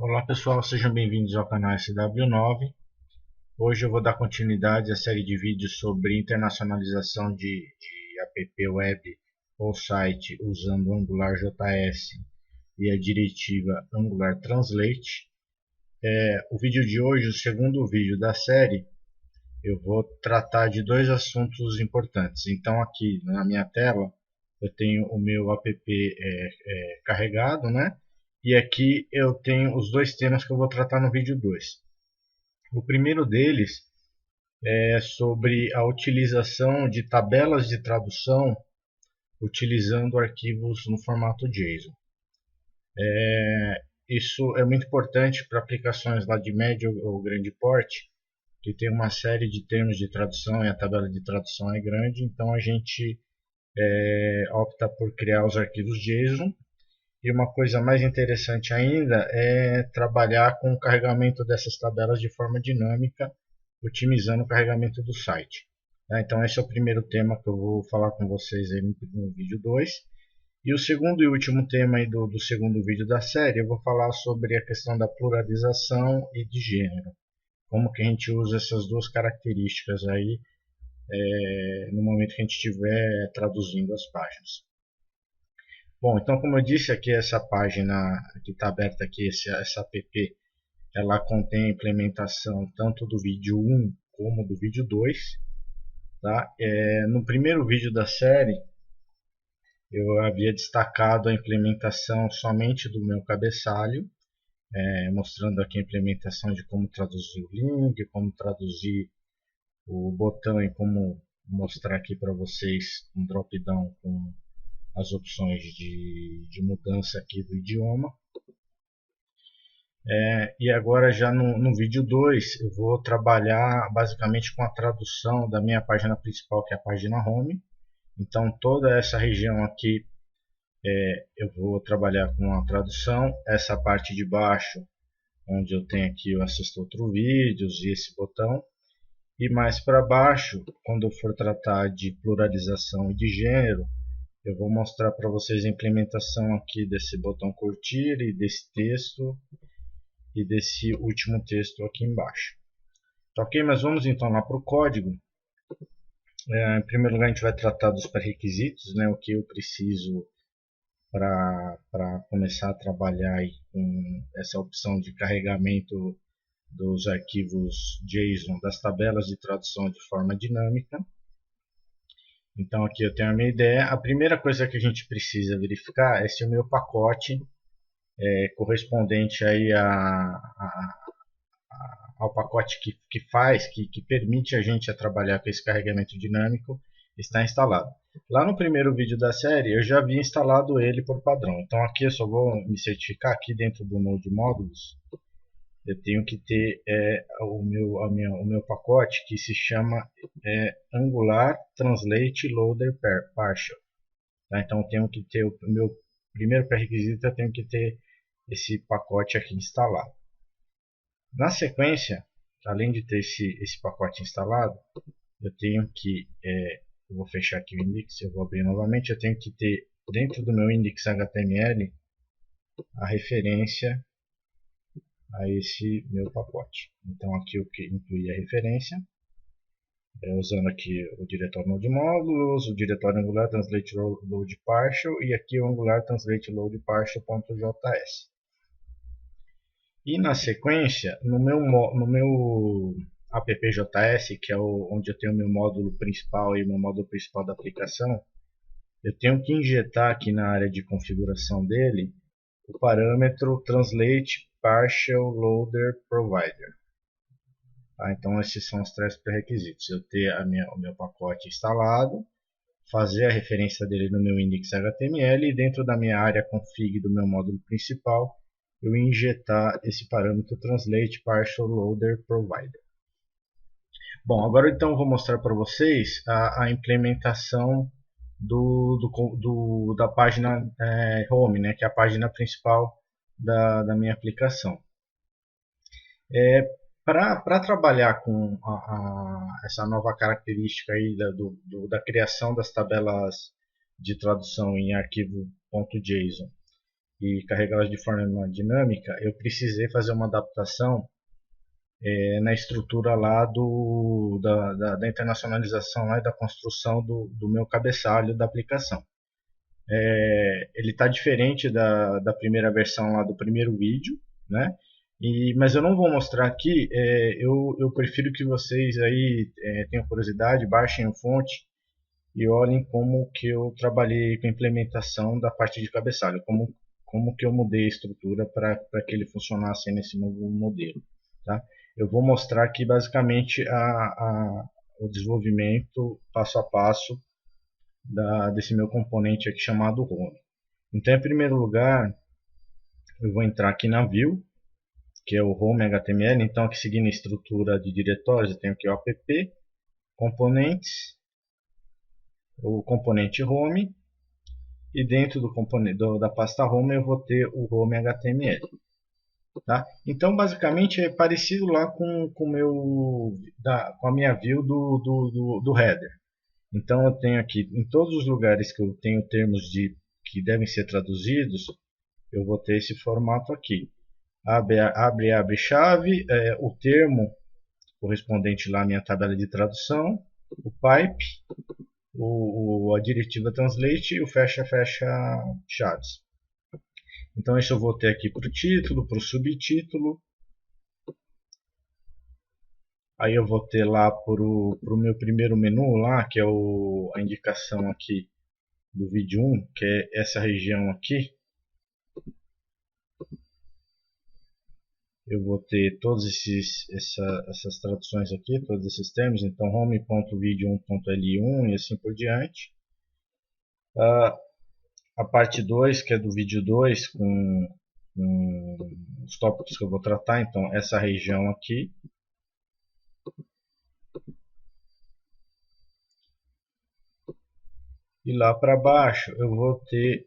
Olá pessoal, sejam bem-vindos ao canal SW9. Hoje eu vou dar continuidade à série de vídeos sobre internacionalização de app web ou site usando Angular JS e a diretiva Angular Translate. O vídeo de hoje, o segundo vídeo da série, eu vou tratar de dois assuntos importantes. Então aqui na minha tela eu tenho o meu app carregado, né? E aqui eu tenho os dois temas que eu vou tratar no vídeo 2. O primeiro deles é sobre a utilização de tabelas de tradução utilizando arquivos no formato JSON. Isso é muito importante para aplicações lá de médio ou grande porte, que tem uma série de termos de tradução e a tabela de tradução é grande, então a gente opta por criar os arquivos JSON. E uma coisa mais interessante ainda é trabalhar com o carregamento dessas tabelas de forma dinâmica, otimizando o carregamento do site. Então esse é o primeiro tema que eu vou falar com vocês aí no vídeo 2. E o segundo e último tema aí do segundo vídeo da série, eu vou falar sobre a questão da pluralização e de gênero. Como que a gente usa essas duas características aí no momento que a gente estiver traduzindo as páginas. Bom, então como eu disse aqui, essa página que está aberta aqui, essa app, ela contém a implementação tanto do vídeo 1 como do vídeo 2. Tá? No primeiro vídeo da série, eu havia destacado a implementação somente do meu cabeçalho, mostrando aqui a implementação de como traduzir o link, como traduzir o botão e como mostrar aqui para vocês um drop-down com as opções de mudança aqui do idioma. E agora já no vídeo 2 eu vou trabalhar basicamente com a tradução da minha página principal, que é a página home. Então toda essa região aqui eu vou trabalhar com a tradução. Essa parte de baixo, onde eu tenho aqui o assista outro vídeos e esse botão. E mais para baixo, quando eu for tratar de pluralização e de gênero, eu vou mostrar para vocês a implementação aqui desse botão curtir e desse texto e desse último texto aqui embaixo. Tá ok? Mas vamos então lá para o código. Em primeiro lugar a gente vai tratar dos pré-requisitos, né? O que eu preciso para começar a trabalhar aí com essa opção de carregamento dos arquivos JSON das tabelas de tradução de forma dinâmica. Então aqui eu tenho a minha ideia. A primeira coisa que a gente precisa verificar é se o meu pacote correspondente aí ao pacote que permite a gente trabalhar com esse carregamento dinâmico está instalado. Lá no primeiro vídeo da série eu já havia instalado ele por padrão. Então aqui eu só vou me certificar aqui dentro do Node Modules. Eu tenho que ter o meu pacote que se chama Angular Translate Loader Partial. Tá? Então eu tenho que ter o meu primeiro pré-requisito, eu tenho que ter esse pacote aqui instalado. Na sequência, além de ter esse pacote instalado, eu tenho que, eu vou fechar aqui o index, eu vou abrir novamente, eu tenho que ter dentro do meu index.html a referência a esse meu pacote. Então aqui eu incluí a referência, usando aqui o diretório Node Módulos, o diretório Angular Translate Load Partial e aqui o Angular Translate Load Partial.js. E na sequência, no meu app.js, que é onde eu tenho o meu módulo principal e o meu módulo principal da aplicação, eu tenho que injetar aqui na área de configuração dele o parâmetro Translate Partial Loader Provider. Tá? Então esses são os três pré-requisitos. Eu ter o meu pacote instalado, fazer a referência dele no meu index.html e dentro da minha área config do meu módulo principal, eu injetar esse parâmetro Translate Partial Loader Provider. Bom, agora então eu vou mostrar para vocês a implementação da página Home, né, que é a página principal da minha aplicação. Para trabalhar com essa nova característica aí da criação das tabelas de tradução em arquivo .json, e carregá-las de forma dinâmica, eu precisei fazer uma adaptação na estrutura lá da internacionalização lá e da construção do meu cabeçalho da aplicação. Ele está diferente da primeira versão lá do primeiro vídeo, né? Mas eu não vou mostrar aqui, eu prefiro que vocês aí tenham curiosidade, baixem a fonte e olhem como que eu trabalhei com a implementação da parte de cabeçalho, como que eu mudei a estrutura para que ele funcionasse nesse novo modelo. Tá? Eu vou mostrar aqui basicamente o desenvolvimento passo a passo desse meu componente aqui chamado Home. Então, em primeiro lugar, eu vou entrar aqui na View, que é o Home HTML. Então, aqui seguindo a estrutura de diretórios, eu tenho aqui o app, componentes, o componente Home, e dentro do componente da pasta Home eu vou ter o Home HTML. Tá? Então, basicamente, é parecido lá com a minha view do header. Então, eu tenho aqui, em todos os lugares que eu tenho termos que devem ser traduzidos, eu vou ter esse formato aqui. Abre chave, o termo correspondente lá à minha tabela de tradução, o pipe, a diretiva translate e o fecha chaves. Então, isso eu vou ter aqui para o título, para o subtítulo. Aí eu vou ter lá para o meu primeiro menu lá, que é a indicação aqui do vídeo 1, que é essa região aqui. Eu vou ter todas essas traduções aqui, todos esses termos. Então, home.video1.li1 e assim por diante. A parte 2, que é do vídeo 2, com os tópicos que eu vou tratar. Então, essa região aqui. E lá para baixo eu vou ter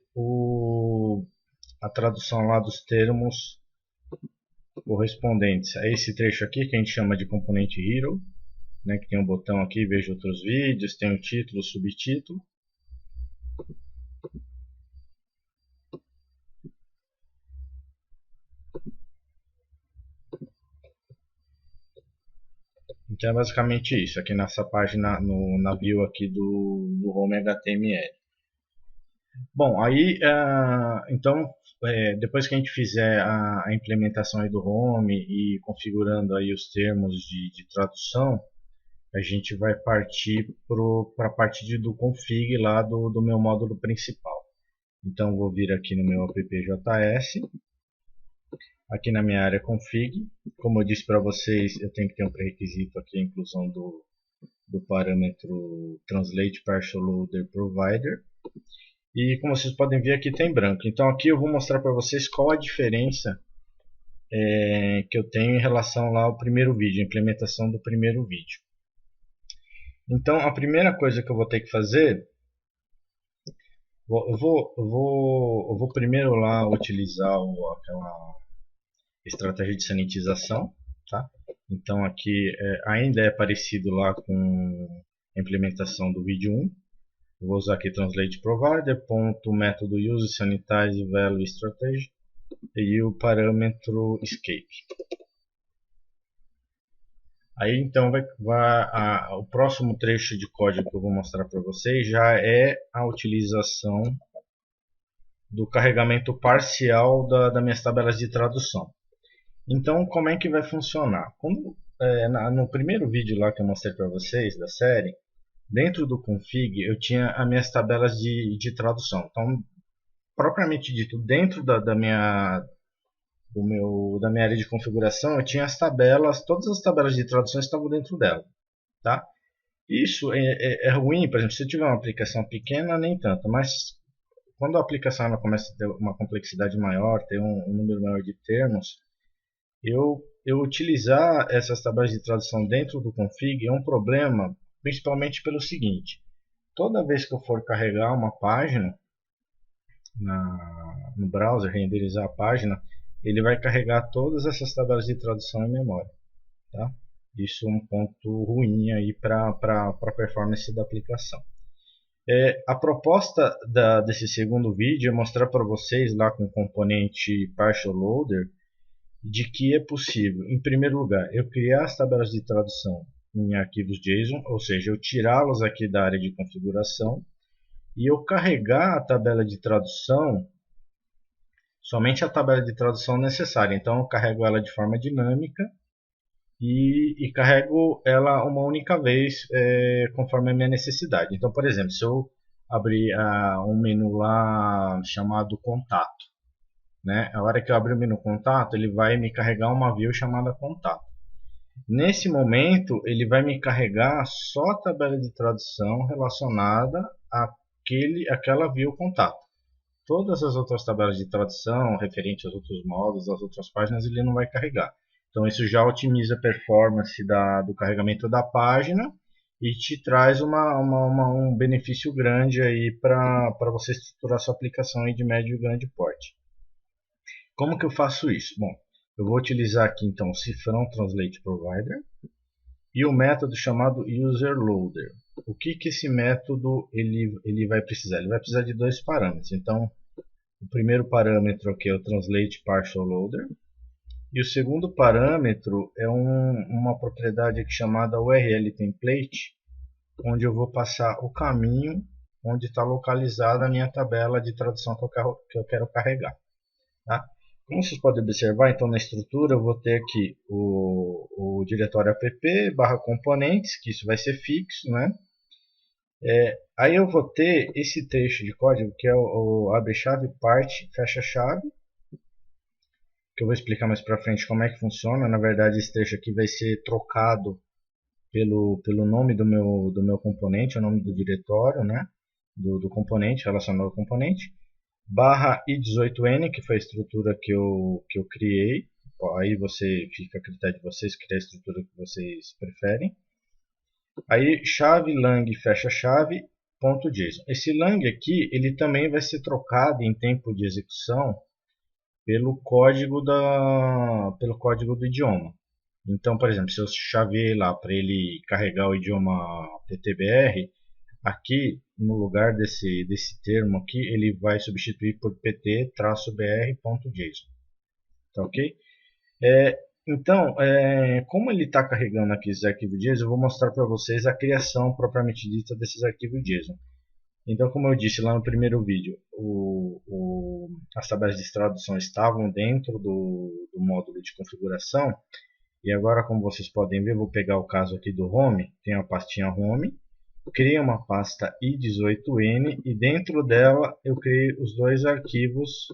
a tradução lá dos termos correspondentes a esse trecho aqui, que a gente chama de componente Hero, né, que tem um botão aqui, veja outros vídeos, tem o título, o subtítulo. Então é basicamente isso, aqui nessa página, na view aqui do Home HTML. Bom, aí, então, depois que a gente fizer a implementação aí do Home e configurando aí os termos de tradução, a gente vai partir para a parte do config lá do meu módulo principal. Então, vou vir aqui no meu app.js, aqui na minha área config. Como eu disse para vocês, eu tenho que ter um pré-requisito aqui, a inclusão do parâmetro Translate Partial Loader Provider. E como vocês podem ver, aqui tem branco. Então aqui eu vou mostrar para vocês qual a diferença que eu tenho em relação lá ao primeiro vídeo, a implementação do primeiro vídeo. Então a primeira coisa que eu vou ter que fazer, eu vou primeiro lá utilizar aquela estratégia de sanitização. Tá? Então aqui ainda é parecido lá com a implementação do vídeo 1. Vou usar aqui Translate Provider, ponto, método Use, Sanitize, Value Strategy e o parâmetro Escape. Aí então o próximo trecho de código que eu vou mostrar para vocês já é a utilização do carregamento parcial das minhas tabelas de tradução. Então, como é que vai funcionar? No primeiro vídeo lá que eu mostrei para vocês da série, dentro do config eu tinha as minhas tabelas de tradução. Então, propriamente dito, dentro da minha área de configuração, eu tinha as tabelas, todas as tabelas de tradução estavam dentro dela. Tá? Isso é ruim, por exemplo, se eu tiver uma aplicação pequena, nem tanto, mas quando a aplicação ela começa a ter uma complexidade maior, ter um número maior de termos, eu utilizar essas tabelas de tradução dentro do config é um problema, principalmente pelo seguinte: toda vez que eu for carregar uma página no browser, renderizar a página, ele vai carregar todas essas tabelas de tradução em memória. Tá? Isso é um ponto ruim aí para a performance da aplicação. A proposta desse segundo vídeo é mostrar para vocês lá com o componente Partial Loader de que é possível, em primeiro lugar, eu criar as tabelas de tradução em arquivos JSON, ou seja, eu tirá-los aqui da área de configuração e eu carregar a tabela de tradução, somente a tabela de tradução necessária. Então eu carrego ela de forma dinâmica e carrego ela uma única vez conforme a minha necessidade. Então, por exemplo, se eu abrir um menu lá chamado contato, né? A hora que eu abrir o menu contato, ele vai me carregar uma view chamada contato. Nesse momento, ele vai me carregar só a tabela de tradução relacionada àquela view contato. Todas as outras tabelas de tradução, referente aos outros módulos, às outras páginas, ele não vai carregar. Então isso já otimiza a performance do carregamento da página e te traz um benefício grande aí para você estruturar sua aplicação aí de médio e grande porte. Como que eu faço isso? Bom, eu vou utilizar aqui então o cifrão Translate Provider e o método chamado UserLoader. O que esse método ele vai precisar? Ele vai precisar de dois parâmetros. Então, o primeiro parâmetro aqui é o Translate Partial Loader. E o segundo parâmetro é uma propriedade aqui chamada URL Template, onde eu vou passar o caminho onde está localizada a minha tabela de tradução que eu quero carregar. Tá? Como vocês podem observar, então na estrutura eu vou ter aqui o diretório app/componentes, que isso vai ser fixo, né? Aí eu vou ter esse trecho de código que é o abre-chave, parte, fecha-chave, que eu vou explicar mais para frente como é que funciona. Na verdade, esse trecho aqui vai ser trocado pelo nome do meu componente, o nome do diretório, né? do componente, relacionado ao componente, barra i18n, que foi a estrutura que eu criei. Aí fica a critério de vocês criar a estrutura que vocês preferem. Aí chave lang fecha chave ponto .json. Esse lang aqui ele também vai ser trocado em tempo de execução pelo código do idioma. Então, por exemplo, se eu chaveei lá para ele carregar o idioma PTBR, aqui no lugar desse termo aqui, ele vai substituir por pt-br.json. Tá ok? Então, como ele está carregando aqui esses arquivos JSON, eu vou mostrar para vocês a criação propriamente dita desses arquivos JSON. Então, como eu disse lá no primeiro vídeo, as tabelas de tradução estavam dentro do módulo de configuração. E agora, como vocês podem ver, vou pegar o caso aqui do Home. Tem a pastinha Home. Criei uma pasta i18n e dentro dela eu criei os dois arquivos,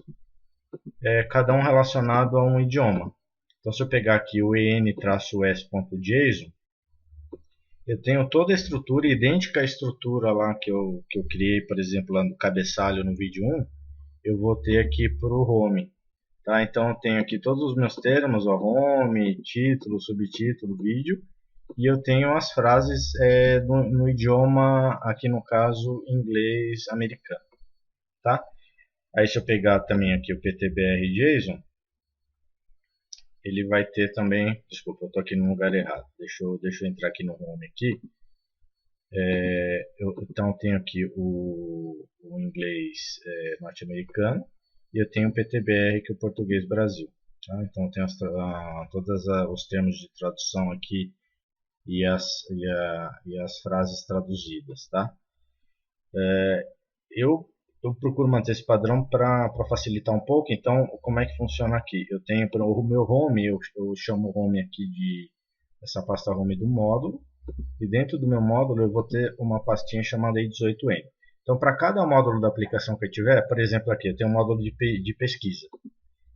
cada um relacionado a um idioma. Então, se eu pegar aqui o en-s.json, eu tenho toda a estrutura idêntica à estrutura lá que eu criei, por exemplo, lá no cabeçalho no vídeo 1, eu vou ter aqui para o home. Tá? Então eu tenho aqui todos os meus termos, ó, home, título, subtítulo, vídeo, e eu tenho as frases no idioma, aqui no caso, inglês americano. Tá? Aí se eu pegar também aqui o PTBR.json, ele vai ter também, desculpa, eu estou aqui no lugar errado, deixa eu entrar aqui no home aqui. Então eu tenho aqui o inglês norte-americano e eu tenho o PTBR, que é o português Brasil. Tá? Então eu tenho todos os termos de tradução aqui e as frases traduzidas. Tá? Eu procuro manter esse padrão para facilitar um pouco. Então, como é que funciona aqui? Eu tenho o meu home, eu chamo o home aqui essa pasta home do módulo, e dentro do meu módulo eu vou ter uma pastinha chamada i18n. Então, para cada módulo da aplicação que eu tiver, por exemplo, aqui eu tenho um módulo de pesquisa.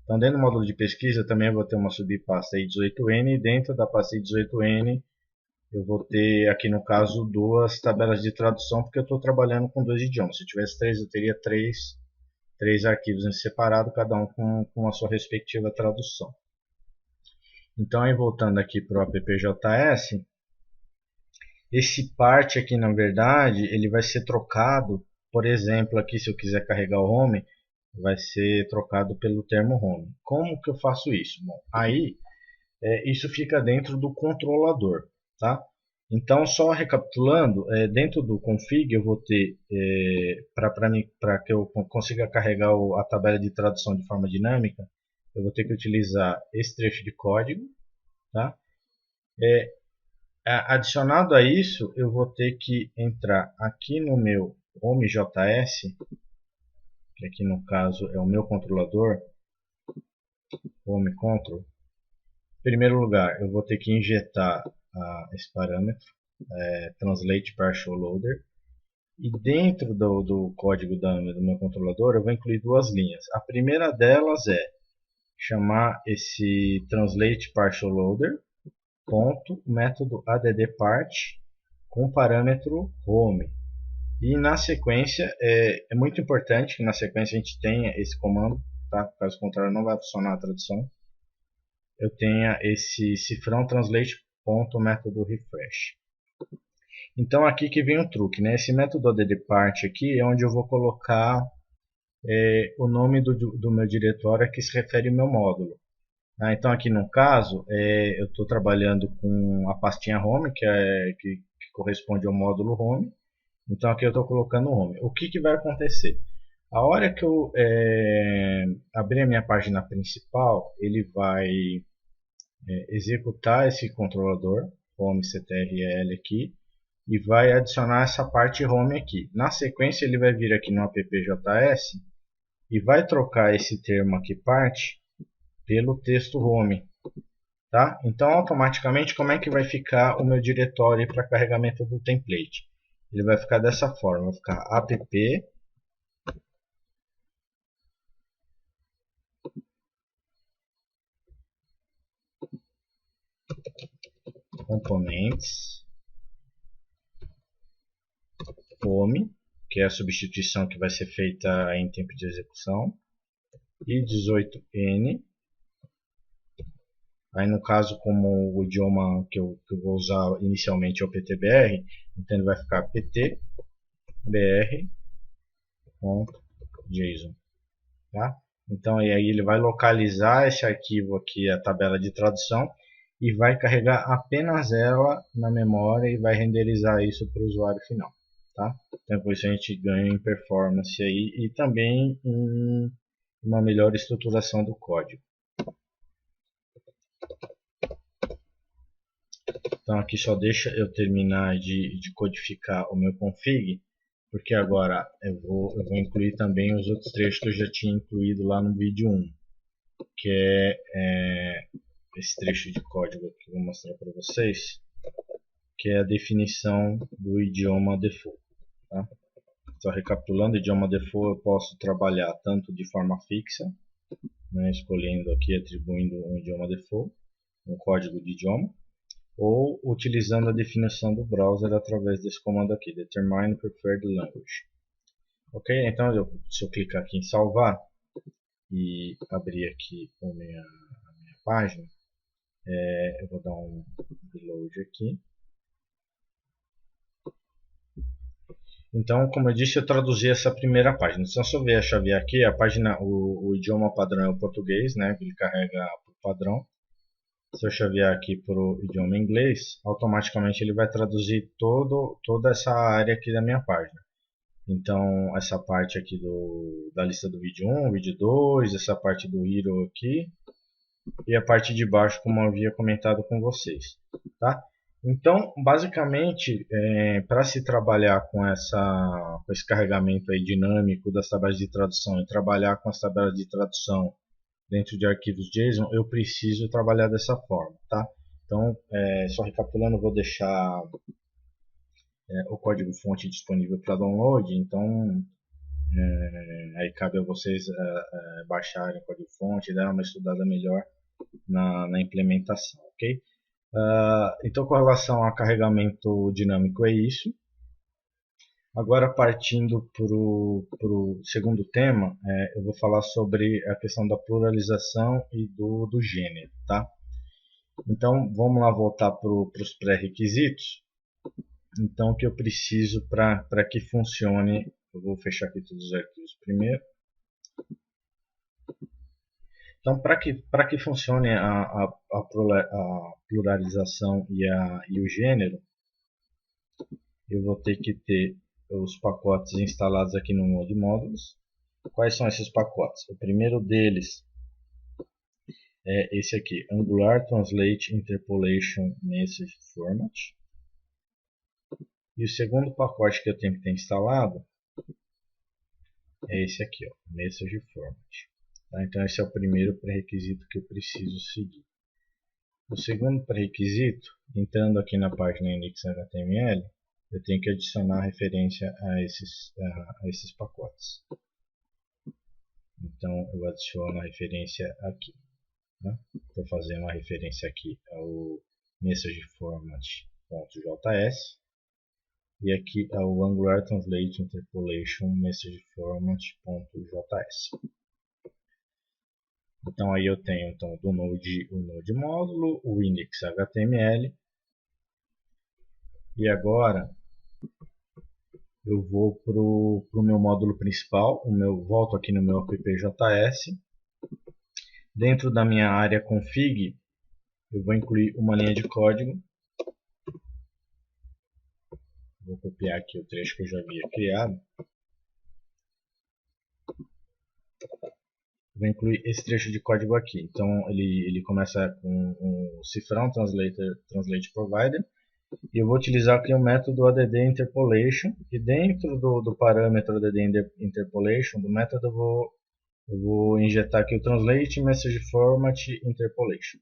Então, dentro do módulo de pesquisa também eu vou ter uma subpasta i18n, e dentro da pasta i18n eu vou ter aqui no caso duas tabelas de tradução, porque eu estou trabalhando com dois idiomas. Se eu tivesse três, eu teria três arquivos em separado, cada um com a sua respectiva tradução. Então, aí voltando aqui para o appjs, esse part aqui, na verdade, ele vai ser trocado, por exemplo, aqui se eu quiser carregar o home, vai ser trocado pelo termo home. Como que eu faço isso? Bom, aí isso fica dentro do controlador, tá? Então, só recapitulando, dentro do config eu vou ter, para que eu consiga carregar a tabela de tradução de forma dinâmica, eu vou ter que utilizar esse trecho de código. Tá? Adicionado a isso, eu vou ter que entrar aqui no meu home.js, que aqui no caso é o meu controlador, home control. Em primeiro lugar, eu vou ter que injetar esse parâmetro, translate partial loader, e dentro do código do meu controlador eu vou incluir duas linhas. A primeira delas é chamar esse translate partial loader ponto método addPart com parâmetro home. E na sequência, é muito importante que na sequência a gente tenha esse comando, tá? Caso contrário não vai funcionar a tradução. Eu tenha esse cifrão translate.método refresh. Então aqui que vem o truque, né? Esse método addPart aqui é onde eu vou colocar o nome do meu diretório a que se refere o meu módulo. Então aqui no caso, eu estou trabalhando com a pastinha home, que corresponde ao módulo home. Então aqui eu estou colocando home. O que vai acontecer? A hora que eu abrir a minha página principal, ele vai executar esse controlador homectrl aqui e vai adicionar essa parte home aqui. Na sequência ele vai vir aqui no appjs e vai trocar esse termo aqui parte pelo texto home. Tá? Então automaticamente como é que vai ficar o meu diretório para carregamento do template? Ele vai ficar dessa forma, vai ficar app componentes home, que é a substituição que vai ser feita em tempo de execução, e 18n. Aí no caso, como o idioma que eu vou usar inicialmente é o PTBR, então ele vai ficar ptbr.json. Tá? Então aí ele vai localizar esse arquivo aqui, a tabela de tradução, e vai carregar apenas ela na memória e vai renderizar isso para o usuário final. Tá? Então por isso a gente ganha em performance aí, e também em uma melhor estruturação do código. Então aqui só deixa eu terminar de codificar o meu config, porque agora eu vou incluir também os outros trechos que eu já tinha incluído lá no vídeo 1, que é esse trecho de código que eu vou mostrar para vocês, que é a definição do idioma default. Tá? Só recapitulando, idioma default eu posso trabalhar tanto de forma fixa, né, escolhendo aqui, atribuindo um idioma default, um código de idioma, ou utilizando a definição do browser através desse comando aqui, determine preferred language. Ok, então se eu clicar aqui em salvar e abrir aqui a minha página, eu vou dar um reload aqui. Então, como eu disse, eu traduzi essa primeira página. Então, se eu vier chavear aqui, a página, o idioma padrão é o português, né? Ele carrega por padrão. Se eu chavear aqui para o idioma inglês, automaticamente ele vai traduzir toda essa área aqui da minha página. Então, essa parte aqui da lista do vídeo 1, vídeo 2, essa parte do hero aqui, e a parte de baixo, como eu havia comentado com vocês. Tá? Então, basicamente, para se trabalhar com esse carregamento aí dinâmico das tabelas de tradução e trabalhar com as tabelas de tradução dentro de arquivos JSON, eu preciso trabalhar dessa forma. Tá? Então, só recapitulando, eu vou deixar o código-fonte disponível para download, então aí cabe a vocês baixarem o código-fonte e dar uma estudada melhor na implementação. Ok? Então, com relação a carregamento dinâmico é isso. Agora, partindo para o segundo tema, eu vou falar sobre a questão da pluralização e do gênero. Tá? Então, vamos lá voltar para os pré-requisitos. Então, o que eu preciso para que funcione, eu vou fechar aqui todos os arquivos primeiro. Então, para que funcione a pluralização e o gênero, eu vou ter que ter os pacotes instalados aqui no Node Modules. Quais são esses pacotes? O primeiro deles é esse aqui, Angular Translate Interpolation Message Format. E o segundo pacote que eu tenho que ter instalado é esse aqui, ó, Message Format. Tá? Então esse é o primeiro pré-requisito que eu preciso seguir. O segundo pré-requisito, entrando aqui na página index.html, eu tenho que adicionar referência a esses pacotes. Então eu adiciono a referência aqui. Estou fazendo uma referência aqui ao MessageFormat.js e aqui ao Angular Translate Interpolation MessageFormat.js. Então aí eu tenho do Node o Node módulo, o index.html e agora eu vou para o meu módulo principal, volto aqui no meu app.js. Dentro da minha área config, eu vou incluir uma linha de código. Vou copiar aqui o trecho que eu já havia criado. Vou incluir esse trecho de código aqui. Então ele começa com um cifrão translate provider. E eu vou utilizar aqui o método add interpolation. E dentro do parâmetro add interpolation, do método, eu vou injetar aqui o translate message format interpolation.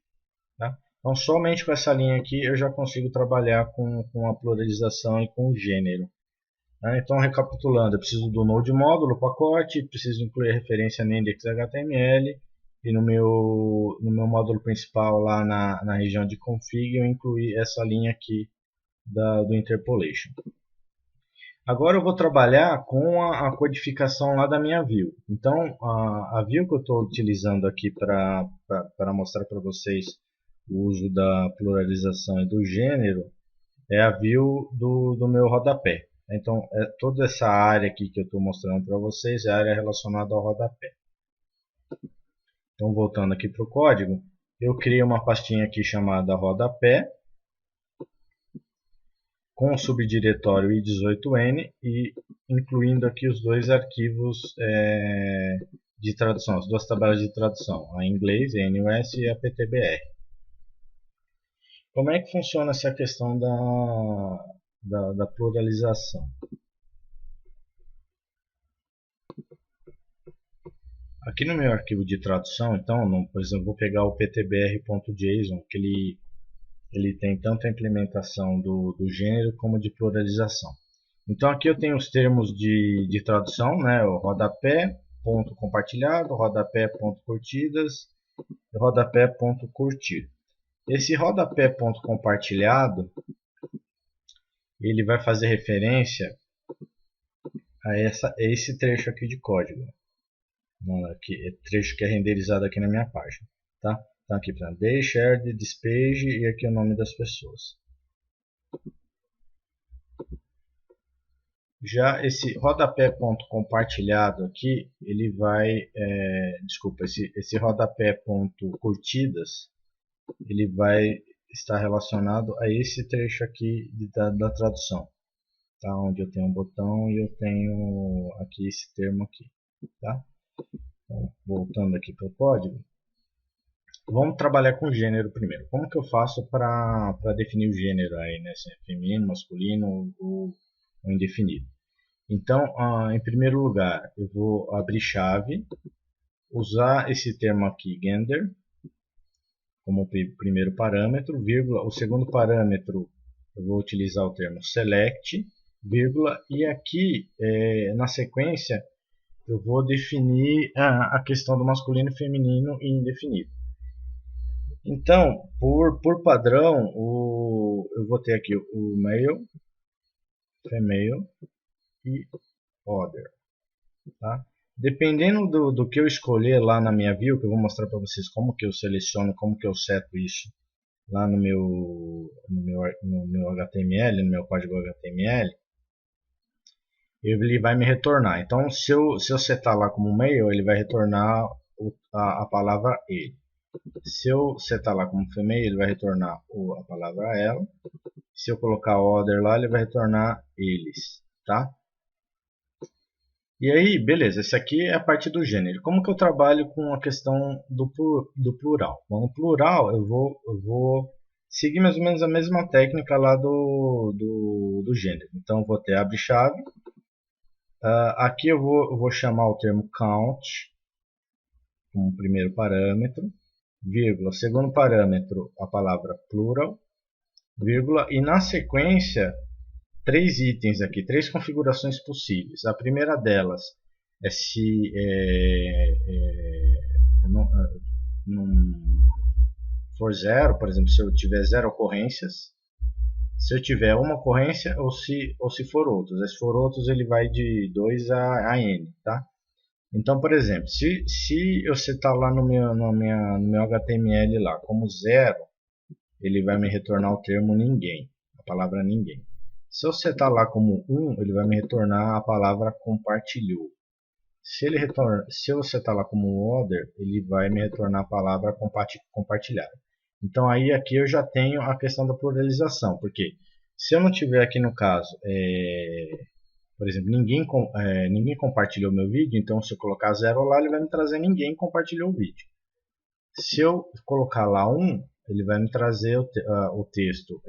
Tá? Então somente com essa linha aqui eu já consigo trabalhar com a pluralização e com o gênero. Tá? Então recapitulando, eu preciso do Node módulo, pacote, preciso incluir a referência no index.html e no meu módulo principal lá na região de config eu incluir essa linha aqui do interpolation. Agora eu vou trabalhar com a codificação lá da minha view. Então a view que eu estou utilizando aqui para mostrar para vocês o uso da pluralização e do gênero é a view do meu rodapé. Então toda essa área aqui que eu estou mostrando para vocês é a área relacionada ao rodapé. Então voltando aqui para o código, eu criei uma pastinha aqui chamada rodapé com o subdiretório i18n e incluindo aqui os dois arquivos de tradução, as duas tabelas de tradução, a em inglês, a NUS e a PTBR. Como é que funciona essa questão da pluralização? Aqui no meu arquivo de tradução, então, por exemplo, vou pegar o ptbr.json, que ele tem tanto a implementação do gênero como de pluralização. Então aqui eu tenho os termos de tradução, né? O rodapé, ponto compartilhado, rodapé, ponto curtidas, rodapé, ponto curtir. Esse rodapé, ponto compartilhado, ele vai fazer referência a esse trecho aqui de código. Trecho que é renderizado aqui na minha página. Tá? Então aqui para day, shared, this page e aqui o nome das pessoas. Já esse rodapé ponto compartilhado aqui, ele vai, esse rodapé ponto curtidas, ele vai estar relacionado a esse trecho aqui da tradução, tá? Onde eu tenho um botão e eu tenho aqui esse termo aqui, tá? Então, voltando aqui para o código. Vamos trabalhar com gênero primeiro. Como que eu faço para definir o gênero aí, né? Se é feminino, masculino ou indefinido? Então, em primeiro lugar, eu vou abrir chave, usar esse termo aqui, gender, como primeiro parâmetro, vírgula. O segundo parâmetro, eu vou utilizar o termo select, vírgula. E aqui, na sequência, eu vou definir a questão do masculino, feminino e indefinido. Então, por padrão, eu vou ter aqui o male, female e other. Tá? Dependendo do que eu escolher lá na minha view, que eu vou mostrar para vocês como que eu seleciono, como que eu seto isso lá no meu HTML, no meu código HTML, ele vai me retornar. Então, se eu setar lá como male, ele vai retornar a palavra ele. Se eu setar lá como female, ele vai retornar a palavra ela. Se eu colocar order lá, ele vai retornar eles, tá? E aí, beleza, esse aqui é a parte do gênero. Como que eu trabalho com a questão do plural? Bom, no plural eu vou seguir mais ou menos a mesma técnica lá do gênero. Então eu vou ter abre-chave. Aqui eu vou chamar o termo count como primeiro parâmetro, vírgula, segundo parâmetro a palavra plural, vírgula, e na sequência três itens aqui, três configurações possíveis. A primeira delas é se não for zero, por exemplo, se eu tiver zero ocorrências, se eu tiver uma ocorrência ou se for outros. Se for outros, ele vai de 2 a n, tá? Então, por exemplo, se eu setar lá no meu HTML lá como zero, ele vai me retornar o termo ninguém, a palavra ninguém. Se eu setar lá como 1, ele vai me retornar a palavra compartilhou. Se eu setar lá como other, ele vai me retornar a palavra compartilhar. Então aí aqui eu já tenho a questão da pluralização, porque se eu não tiver aqui no caso, por exemplo, ninguém compartilhou meu vídeo, então se eu colocar 0 lá, ele vai me trazer ninguém compartilhou o vídeo. Se eu colocar lá 1, ele vai me trazer o texto,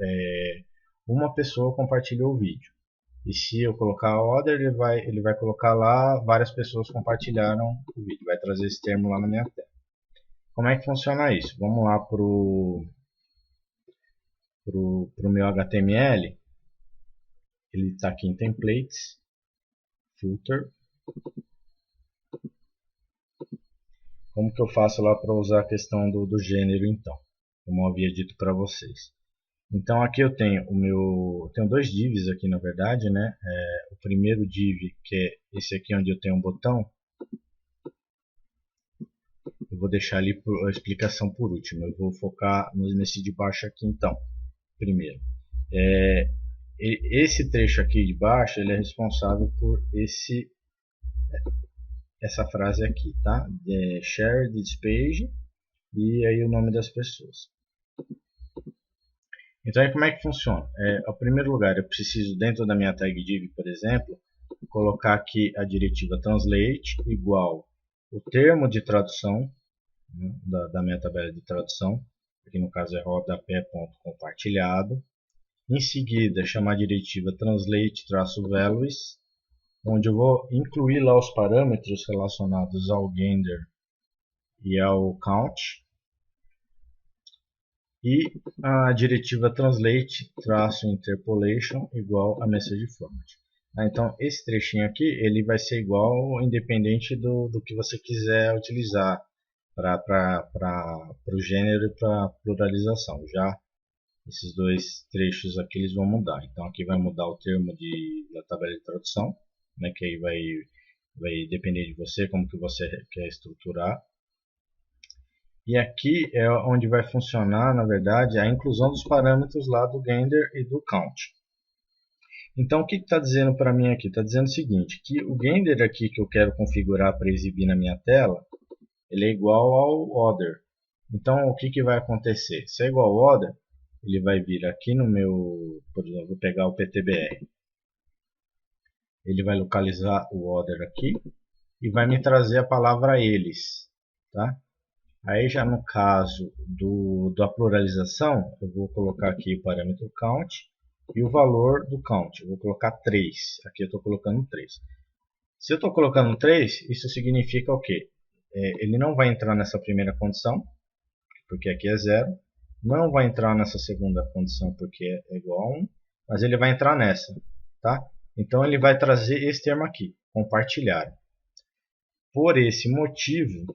uma pessoa compartilhou o vídeo. E se eu colocar order, ele vai colocar lá várias pessoas compartilharam o vídeo, vai trazer esse termo lá na minha tela. Como é que funciona isso? Vamos lá pro meu HTML. Ele está aqui em templates, filter. Como que eu faço lá para usar a questão do gênero então? Como eu havia dito para vocês. Então aqui eu tenho tenho dois divs aqui na verdade, né? O primeiro div, que é esse aqui onde eu tenho um botão, eu vou deixar ali a explicação por último. Eu vou focar nesse de baixo aqui então, primeiro. Esse trecho aqui de baixo, ele é responsável por essa frase aqui, tá? Share this page e aí o nome das pessoas. Então, aí como é que funciona? Em primeiro lugar, eu preciso, dentro da minha tag div, por exemplo, colocar aqui a diretiva translate igual o termo de tradução, né, da minha tabela de tradução, aqui no caso é rodapé.compartilhado. Em seguida, chamar a diretiva translate-values, onde eu vou incluir lá os parâmetros relacionados ao gender e ao count. E a diretiva translate-interpolation igual a message format. Então esse trechinho aqui ele vai ser igual independente do que você quiser utilizar para o gênero e para a pluralização. Já esses dois trechos aqui eles vão mudar. Então aqui vai mudar o termo da tabela de tradução, né, que aí vai depender de você como que você quer estruturar. E aqui é onde vai funcionar, na verdade, a inclusão dos parâmetros lá do gender e do count. Então, o que está dizendo para mim aqui? Está dizendo o seguinte, que o gender aqui que eu quero configurar para exibir na minha tela, ele é igual ao other. Então, o que vai acontecer? Se é igual ao other, ele vai vir aqui no meu, por exemplo, vou pegar o PTBR. Ele vai localizar o other aqui e vai me trazer a palavra eles, tá? Aí já no caso da pluralização, eu vou colocar aqui o parâmetro count e o valor do count. Eu vou colocar 3. Aqui eu estou colocando 3. Se eu estou colocando 3, isso significa o quê? Ele não vai entrar nessa primeira condição, porque aqui é 0. Não vai entrar nessa segunda condição, porque é igual a 1. Mas ele vai entrar nessa, tá? Então ele vai trazer esse termo aqui, compartilhar. Por esse motivo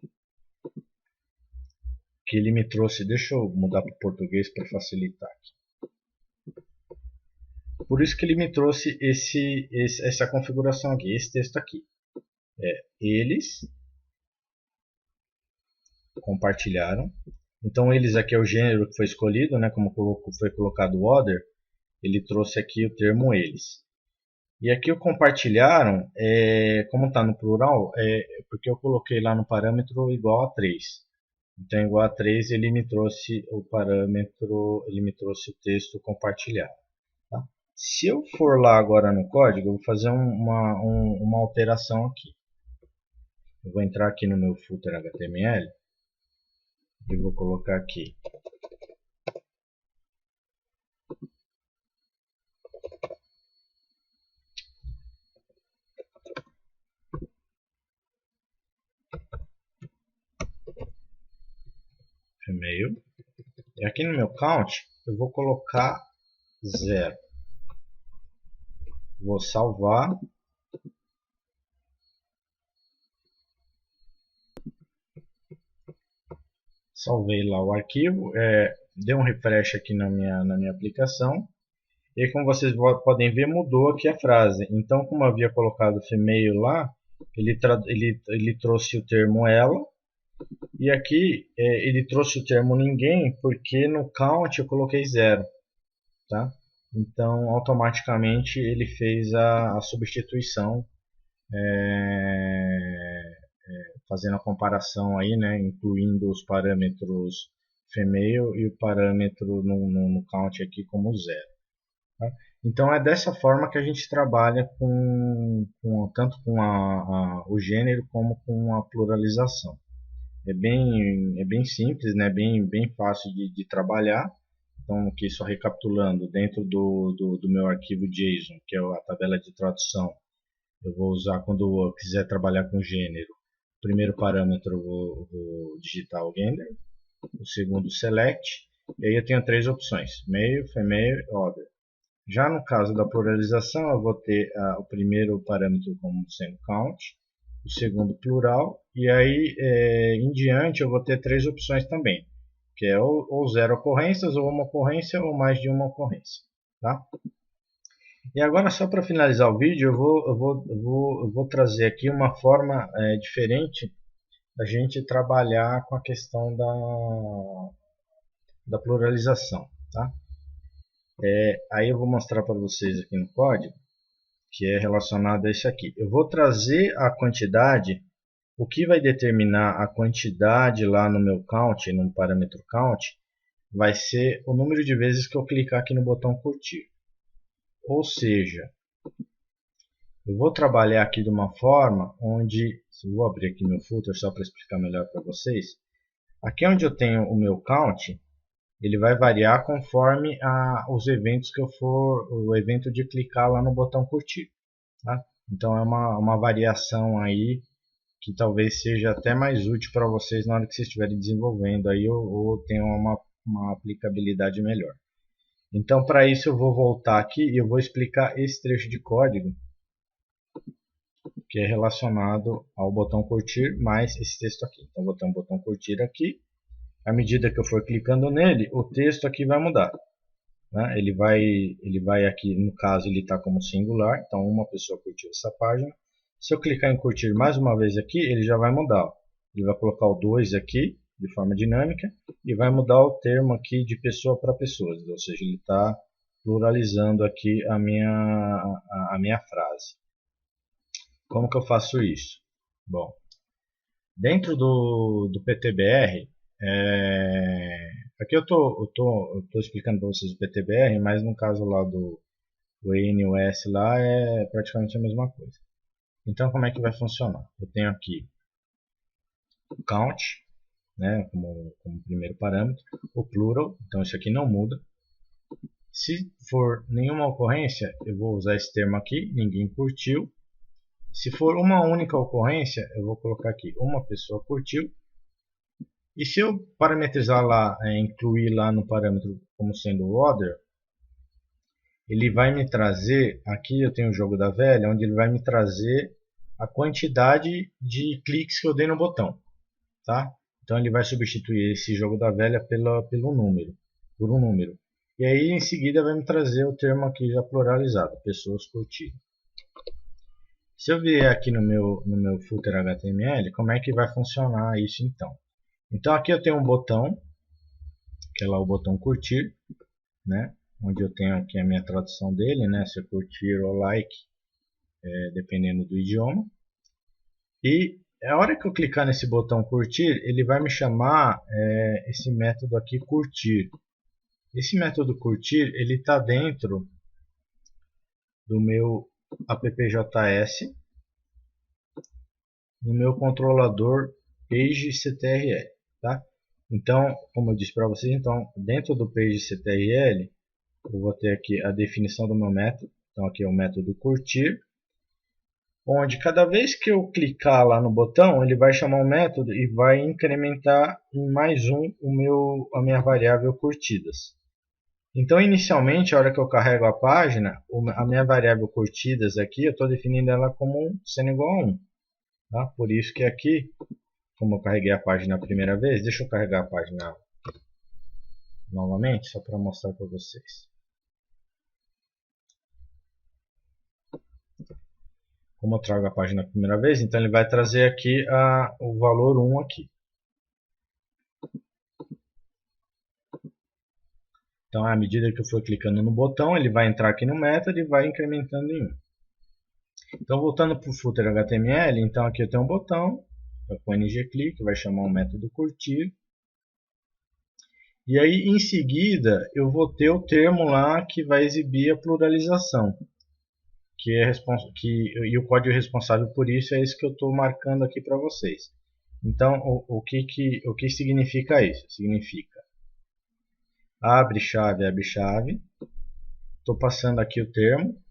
que ele me trouxe, deixa eu mudar para o português para facilitar aqui. Por isso que ele me trouxe essa configuração aqui, esse texto aqui. Eles compartilharam. Então eles aqui é o gênero que foi escolhido, né, como foi colocado o other, ele trouxe aqui o termo eles. E aqui o compartilharam, como está no plural, porque eu coloquei lá no parâmetro igual a 3. Então igual a 3, ele me trouxe o parâmetro, ele me trouxe o texto compartilhado. Tá? Se eu for lá agora no código, eu vou fazer uma alteração aqui. Eu vou entrar aqui no meu footer HTML e vou colocar aqui e-mail. E aqui no meu count eu vou colocar 0. Vou salvar. Salvei lá o arquivo. Dei um refresh aqui na minha aplicação. E aí, como vocês podem ver, mudou aqui a frase. Então, como eu havia colocado female lá, ele trouxe o termo ela. E aqui ele trouxe o termo ninguém, porque no count eu coloquei 0. Tá? Então, automaticamente ele fez a substituição, fazendo a comparação aí, né, incluindo os parâmetros female e o parâmetro no count aqui como 0. Tá? Então é dessa forma que a gente trabalha tanto com o gênero como com a pluralização. É bem simples, né? Bem fácil de trabalhar. Então, aqui só recapitulando, dentro do meu arquivo JSON, que é a tabela de tradução, eu vou usar quando eu quiser trabalhar com gênero. O primeiro parâmetro eu vou digitar o gender, o segundo select, e aí eu tenho 3 opções, male, female, other. Já no caso da pluralização, eu vou ter o primeiro parâmetro como sendo count, o segundo plural, e aí em diante eu vou ter 3 opções também, que é ou 0 ocorrências, ou uma ocorrência, ou mais de uma ocorrência. Tá? E agora, só para finalizar o vídeo, eu vou trazer aqui uma forma diferente da gente trabalhar com a questão da pluralização. Tá? Aí eu vou mostrar para vocês aqui no código, que é relacionado a isso aqui. Eu vou trazer a quantidade, o que vai determinar a quantidade lá no meu count, no parâmetro count, vai ser o número de vezes que eu clicar aqui no botão curtir. Ou seja, eu vou trabalhar aqui de uma forma onde, eu vou abrir aqui meu footer só para explicar melhor para vocês. Aqui onde eu tenho o meu count, ele vai variar conforme os eventos que eu for, o evento de clicar lá no botão curtir. Tá? Então é uma variação aí que talvez seja até mais útil para vocês na hora que vocês estiverem desenvolvendo aí, ou tenham uma aplicabilidade melhor. Então, para isso eu vou voltar aqui e eu vou explicar esse trecho de código que é relacionado ao botão curtir mais esse texto aqui. Então, vou ter um botão curtir aqui. À medida que eu for clicando nele, o texto aqui vai mudar. Né? Ele vai aqui, no caso, ele está como singular. Então, uma pessoa curtiu essa página. Se eu clicar em curtir mais uma vez aqui, ele já vai mudar. Ele vai colocar o 2 aqui, de forma dinâmica, e vai mudar o termo aqui de pessoa para pessoa. Ou seja, ele está pluralizando aqui a minha frase. Como que eu faço isso? Bom, dentro do PTBR, aqui eu tô explicando para vocês o PTBR, mas no caso lá do EN e o S lá é praticamente a mesma coisa. Então, como é que vai funcionar? Eu tenho aqui o count, né, como primeiro parâmetro, o plural, então isso aqui não muda. Se for nenhuma ocorrência, eu vou usar esse termo aqui, ninguém curtiu. Se for uma única ocorrência, eu vou colocar aqui, uma pessoa curtiu. E se eu parametrizar lá, incluir lá no parâmetro como sendo o other, ele vai me trazer, aqui eu tenho o jogo da velha, onde ele vai me trazer a quantidade de cliques que eu dei no botão. Tá? Então ele vai substituir esse jogo da velha por um número. E aí em seguida vai me trazer o termo aqui já pluralizado, pessoas curtiram. Se eu vier aqui no meu footer HTML, como é que vai funcionar isso então? Então aqui eu tenho um botão, que é lá o botão curtir, né? Onde eu tenho aqui a minha tradução dele, né? Se eu curtir ou like, dependendo do idioma. E a hora que eu clicar nesse botão curtir, ele vai me chamar esse método aqui curtir. Esse método curtir, ele está dentro do meu appjs, no meu controlador PageCTRL, tá? Então, como eu disse para vocês, então dentro do PageCTRL, eu vou ter aqui a definição do meu método. Então aqui é o método curtir, onde cada vez que eu clicar lá no botão, ele vai chamar um método e vai incrementar em mais um a minha variável curtidas. Então, inicialmente, a hora que eu carrego a página, a minha variável curtidas aqui, eu estou definindo ela como sendo igual a 1. Tá? Por isso que aqui, como eu carreguei a página a primeira vez, deixa eu carregar a página novamente, só para mostrar para vocês. Como eu trago a página a primeira vez, então ele vai trazer aqui o valor 1 aqui. Então, à medida que eu for clicando no botão, ele vai entrar aqui no método e vai incrementando em 1. Então, voltando para o footer HTML, então aqui eu tenho um botão, com ngClick, vai chamar o método curtir. E aí, em seguida, eu vou ter o termo lá que vai exibir a pluralização. E o código responsável por isso é esse que eu estou marcando aqui para vocês. Então, o que significa isso? Significa abre chave. Estou passando aqui o termo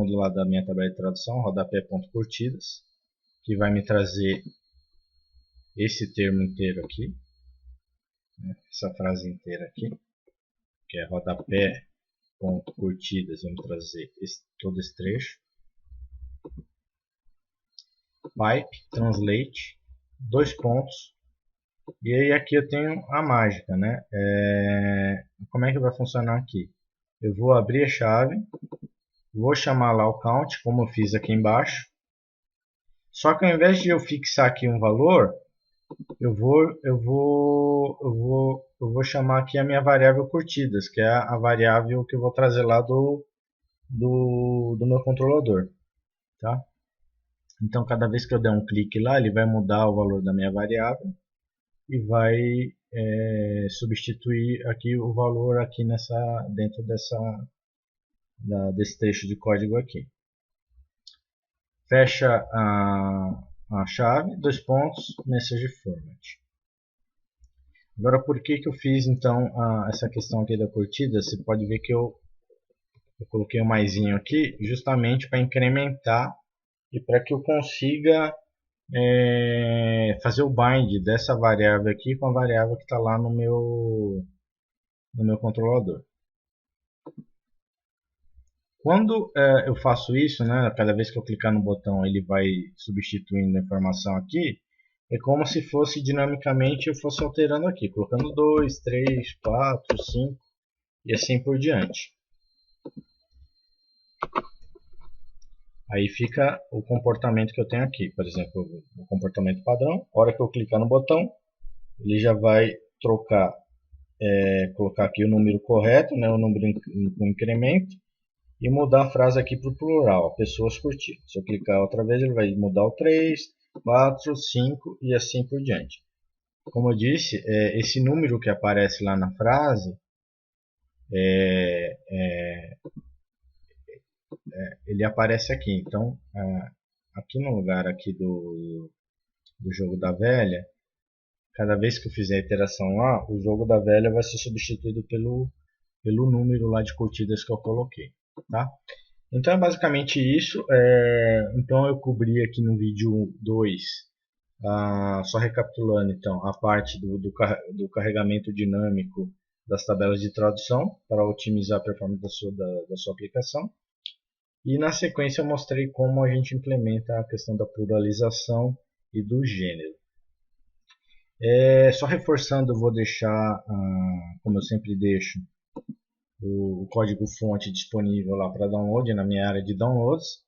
do lado da minha tabela de tradução, rodapé.curtidas, que vai me trazer esse termo inteiro aqui, essa frase inteira aqui, que é rodapé.curtidas, vamos trazer todo esse trecho. Pipe, translate, 2 pontos, e aí aqui eu tenho a mágica, né? Como é que vai funcionar aqui? Eu vou abrir a chave, vou chamar lá o count, como eu fiz aqui embaixo, só que ao invés de eu fixar aqui um valor, eu vou chamar aqui a minha variável curtidas, que é a variável que eu vou trazer lá do meu controlador, tá? Então, cada vez que eu der um clique lá, ele vai mudar o valor da minha variável e vai substituir aqui o valor aqui dentro desse trecho de código aqui. Fecha a chave, 2 pontos, message format. Agora, por que eu fiz então essa questão aqui da curtida? Você pode ver que eu coloquei um maisinho aqui justamente para incrementar e para que eu consiga fazer o bind dessa variável aqui com a variável que está lá no meu controlador. Quando eu faço isso, né, cada vez que eu clicar no botão ele vai substituindo a informação aqui, é como se fosse dinamicamente eu fosse alterando aqui, colocando 2, 3, 4, 5 e assim por diante. Aí fica o comportamento que eu tenho aqui, por exemplo, o comportamento padrão. A hora que eu clicar no botão, ele já vai colocar aqui o número correto, né, o número com incremento, e mudar a frase aqui para o plural, pessoas curtidas. Se eu clicar outra vez, ele vai mudar o 3, 4, 5 e assim por diante. Como eu disse, esse número que aparece lá na frase, ele aparece aqui. Então, aqui no lugar aqui do jogo da velha, cada vez que eu fizer a iteração lá, o jogo da velha vai ser substituído pelo número lá de curtidas que eu coloquei. Tá? Então é basicamente isso. Então eu cobri aqui no vídeo 2, só recapitulando então, a parte do carregamento dinâmico das tabelas de tradução para otimizar a performance da sua aplicação. E na sequência eu mostrei como a gente implementa a questão da pluralização e do gênero. Só reforçando, eu vou deixar, como eu sempre deixo, o código fonte disponível lá para download na minha área de downloads.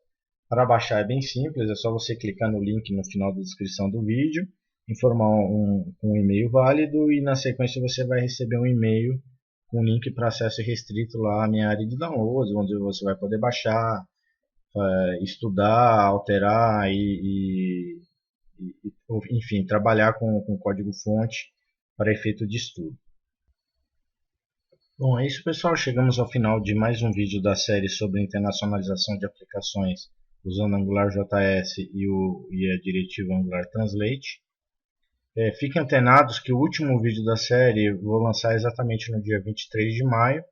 Para baixar é bem simples, é só você clicar no link no final da descrição do vídeo, informar um e-mail válido e na sequência você vai receber um e-mail com link para acesso restrito lá à minha área de downloads, onde você vai poder baixar, estudar, alterar e enfim, trabalhar com código-fonte para efeito de estudo. Bom, é isso, pessoal. Chegamos ao final de mais um vídeo da série sobre internacionalização de aplicações usando AngularJS e a diretiva Angular Translate. Fiquem antenados que o último vídeo da série vou lançar exatamente no dia 23 de maio.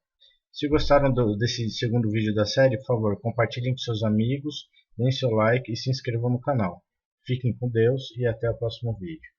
Se gostaram desse segundo vídeo da série, por favor, compartilhem com seus amigos, deem seu like e se inscrevam no canal. Fiquem com Deus e até o próximo vídeo.